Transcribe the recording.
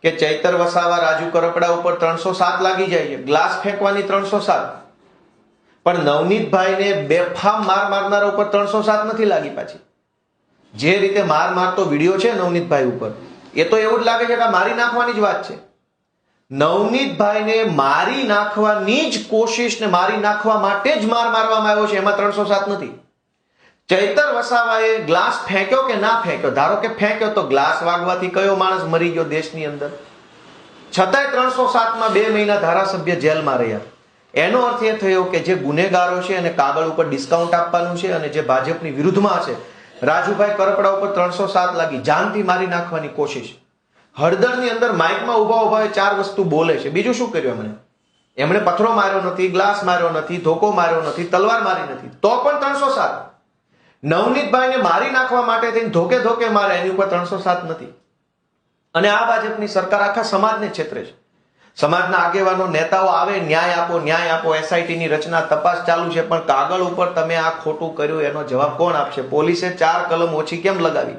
કે ચૈતર વસાવા રાજુ કરપડા ઉપર 307 લાગી જાય છે, ગ્લાસ ફેંકવાની 307, પણ નવનીતભાઈને બેફામ માર મારનારા ઉપર 307 નથી લાગી. પાછી જે રીતે માર મારતો વિડીયો છે નવનીતભાઈ ઉપર, એ તો એવું જ લાગે છે કે મારી નાખવાની જ વાત છે. નવનીતભાઈને મારી નાખવાની જ કોશિશ ને મારી નાખવા માટે જ માર મારવામાં આવ્યો છે, એમાં 307 નથી. ચૈતર વસાવાએ ગ્લાસ ફેંક્યો કે ના ફેંક્યો, ધારો કે ફેંક્યો તો ગ્લાસ વાગવાથી કયો માણસ મરી ગયો દેશની અંદર, છતાંય 307 માં 2 મહિના ધારાસભ્ય જેલમાં રહ્યા. એનો અર્થ એ થયો કે જે ગુનેગારો છે એને કાગળ ઉપર ડિસ્કાઉન્ટ આપવાનું છે, અને જે ભાજપની વિરુદ્ધમાં છે રાજુભાઈ કરપડા ઉપર 307 લાગી, જાનથી મારી નાખવાની કોશિશ. હળદરની અંદર માઇકમાં ઉભા ઉભા 4 વસ્તુ બોલે છે. બીજું શું કર્યું એમણે પથ્થરો માર્યો નથી, ગ્લાસ માર્યો નથી, ધોકો માર્યો નથી, તલવાર મારી નથી, તો પણ 307. નવનીતભાઈને મારી નાખવા માટે થઈને ધોકે ધોકે મારે, એની ઉપર 307 નથી. અને આ ભાજપની સરકાર આખા સમાજને છેતરે છે. સમાજના આગેવાનો નેતાઓ આવે, ન્યાય આપો ન્યાય આપો, SIT ની રચના, તપાસ ચાલુ છે, પણ કાગળ ઉપર તમે આ ખોટું કર્યું એનો જવાબ કોણ આપશે? પોલીસે 4 કલમ ઓછી કેમ લગાવી?